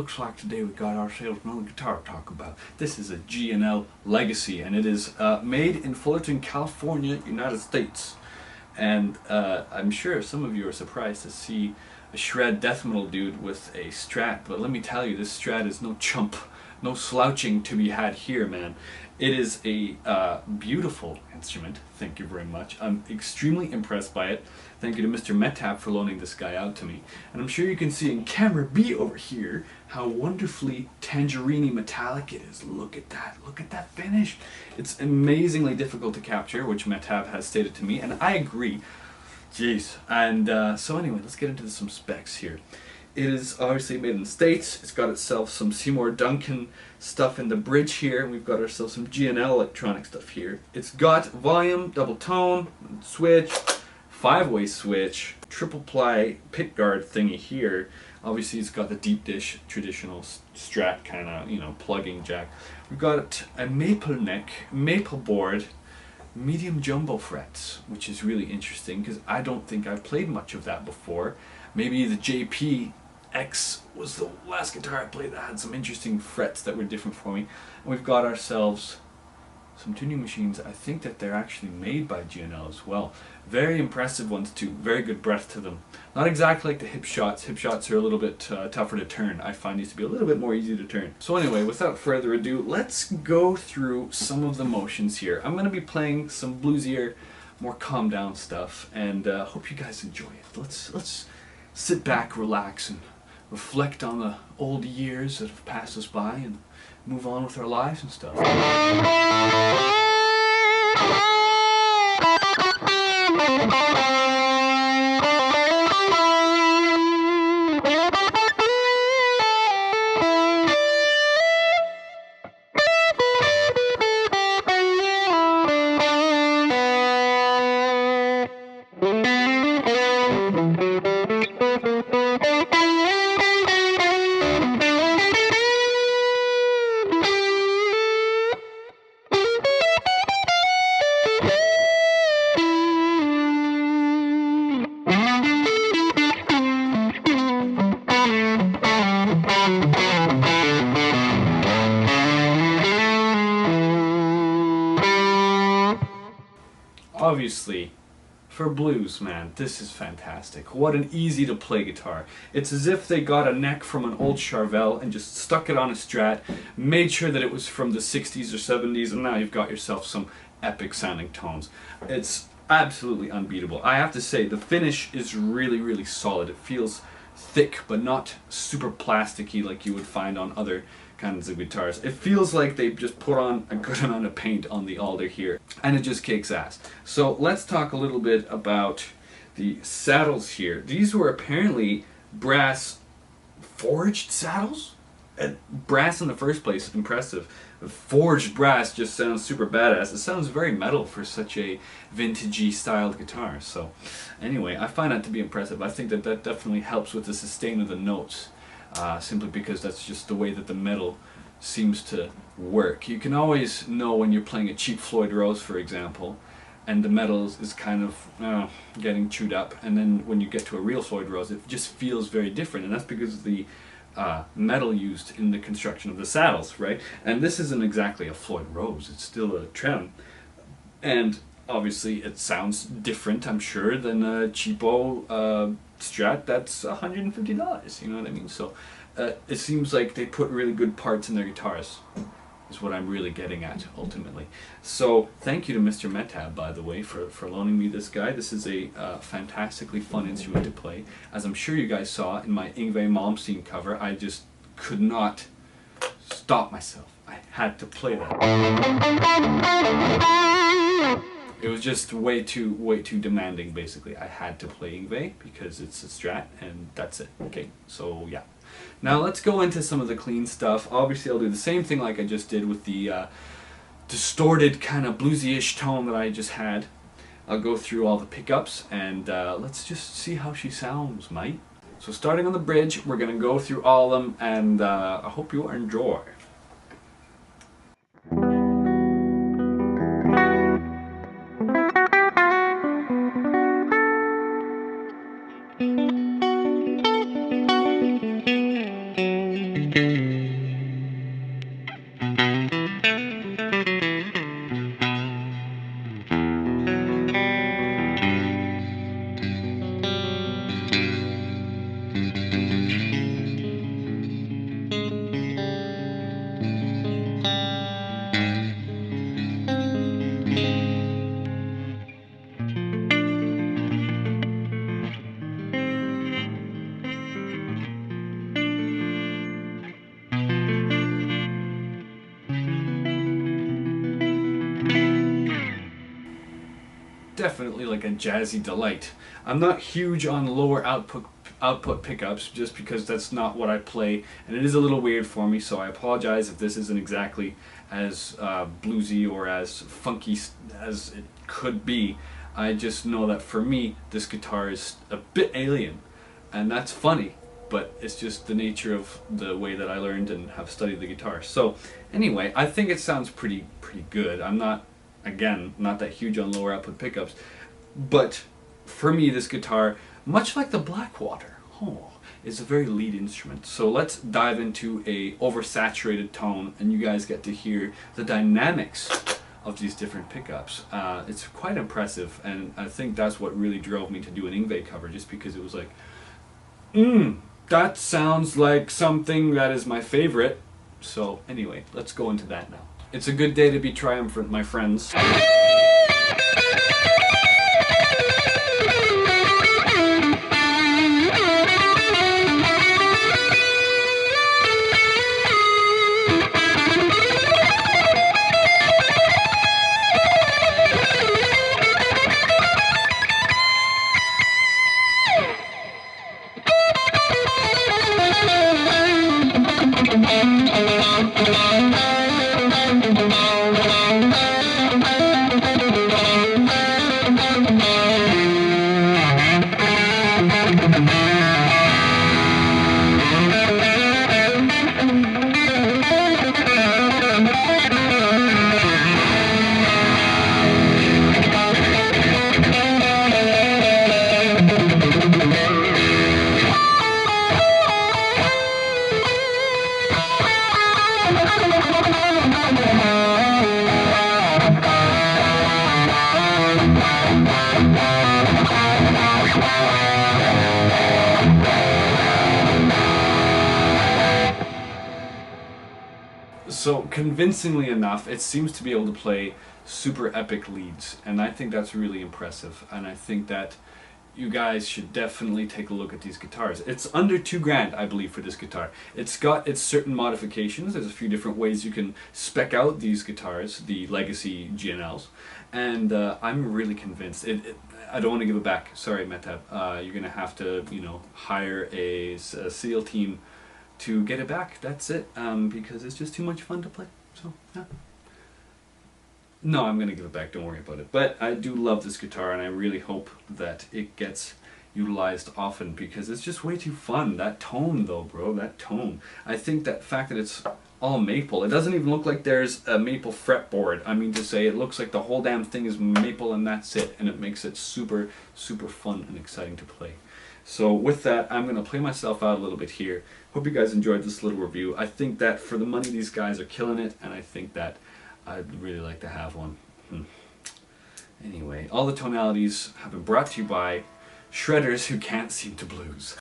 looks like today we got ourselves another guitar to talk about. This is a G&L Legacy, and it is made in Fullerton, California, United States. And I'm sure some of you are surprised to see a shred death metal dude with a Strat, but let me tell you, this Strat is no chump, no slouching to be had here, man. It is a beautiful instrument, thank you very much. I'm extremely impressed by it. Thank you to Mr. Metap for loaning this guy out to me. And I'm sure you can see in camera B over here how wonderfully tangerine metallic it is. Look at that finish. It's amazingly difficult to capture, which Metap has stated to me, and I agree. Jeez. And so anyway, let's get into some specs here. It is obviously made in the States. It's got itself some Seymour Duncan stuff in the bridge here, and we've got ourselves some G&L electronic stuff here. It's got volume, double tone, switch, 5-way switch, triple ply pickguard thingy here. Obviously it's got the deep dish traditional Strat kind of, you know, plugging jack. We've got a maple neck, maple board, medium jumbo frets, which is really interesting because I don't think I've played much of that before. Maybe the JP X was the last guitar I played that had some interesting frets that were different for me. And we've got ourselves some tuning machines. I think that they're actually made by G&L as well. Very impressive ones too, very good breadth to them. Not exactly like the hip shots. Hip shots are a little bit tougher to turn. I find these to be a little bit more easy to turn. So anyway, without further ado, let's go through some of the motions here. I'm going to be playing some bluesier, more calm down stuff, and hope you guys enjoy it. Let's sit back, relax, and reflect on the old years that have passed us by and move on with our lives and stuff. Obviously, for blues, man, this is fantastic. What an easy to play guitar. It's as if they got a neck from an old Charvel and just stuck it on a Strat, made sure that it was from the 60s or 70s, and now you've got yourself some epic sounding tones. It's absolutely unbeatable. I have to say, the finish is really, really solid. It feels thick, but not super plasticky like you would find on other kinds of guitars. It feels like they just put on a good amount of paint on the alder here, and it just kicks ass. So let's talk a little bit about the saddles here. These were apparently brass forged saddles? Brass in the first place, impressive. Forged brass just sounds super badass. It sounds very metal for such a vintagey styled guitar. So anyway, I find that to be impressive. I think that that definitely helps with the sustain of the notes. Simply because that's just the way that the metal seems to work. You can always know when you're playing a cheap Floyd Rose, for example, and the metal is kind of getting chewed up, and then when you get to a real Floyd Rose, it just feels very different, and that's because of the metal used in the construction of the saddles, right? And this isn't exactly a Floyd Rose, it's still a trem, and obviously it sounds different, I'm sure, than a cheapo Strat that's $150, you know what I mean? So it seems like they put really good parts in their guitars, is what I'm really getting at ultimately. So thank you to Mr. Metap, by the way, for loaning me this guy. This is a fantastically fun instrument to play. As I'm sure you guys saw in my Yngwie Malmsteen cover, I just could not stop myself. I had to play that. It was just way too demanding, basically. I had to play Yngwie because it's a Strat, and that's it. Okay, so yeah. Now let's go into some of the clean stuff. Obviously I'll do the same thing like I just did with the distorted kind of bluesy-ish tone that I just had. I'll go through all the pickups, and let's just see how she sounds, mate. So starting on the bridge, we're going to go through all of them, and I hope you enjoy. definitely like a jazzy delight. I'm not huge on lower output pickups just because that's not what I play, and it is a little weird for me, so I apologize if this isn't exactly as bluesy or as funky as it could be. I just know that for me this guitar is a bit alien, and that's funny, but it's just the nature of the way that I learned and have studied the guitar. So anyway, I think it sounds pretty good. I'm not, again, not that huge on lower output pickups, but for me this guitar, much like the Blackwater, is a very lead instrument. So let's dive into a oversaturated tone and you guys get to hear the dynamics of these different pickups. It's quite impressive, and I think that's what really drove me to do an Yngwie cover, just because it was like, that sounds like something that is my favorite. So anyway, let's go into that now. It's a good day to be triumphant, my friends. So convincingly enough, it seems to be able to play super epic leads, and I think that's really impressive, and I think that you guys should definitely take a look at these guitars. It's under $2,000, I believe, for this guitar. It's got its certain modifications. There's a few different ways you can spec out these guitars, the Legacy GNLs, and I'm really convinced. I don't want to give it back. Sorry, Metab. You're going to have to, hire a SEAL team to get it back. That's it, because it's just too much fun to play. So, yeah. No, I'm going to give it back, don't worry about it. But I do love this guitar, and I really hope that it gets utilized often, because it's just way too fun. That tone though, bro, that tone. I think that fact that it's all maple, it doesn't even look like there's a maple fretboard. I mean to say, it looks like the whole damn thing is maple and that's it, and it makes it super, super fun and exciting to play. So with that, I'm going to play myself out a little bit here. Hope you guys enjoyed this little review. I think that for the money, these guys are killing it, and I think that I'd really like to have one. Anyway, all the tonalities have been brought to you by shredders who can't seem to blues.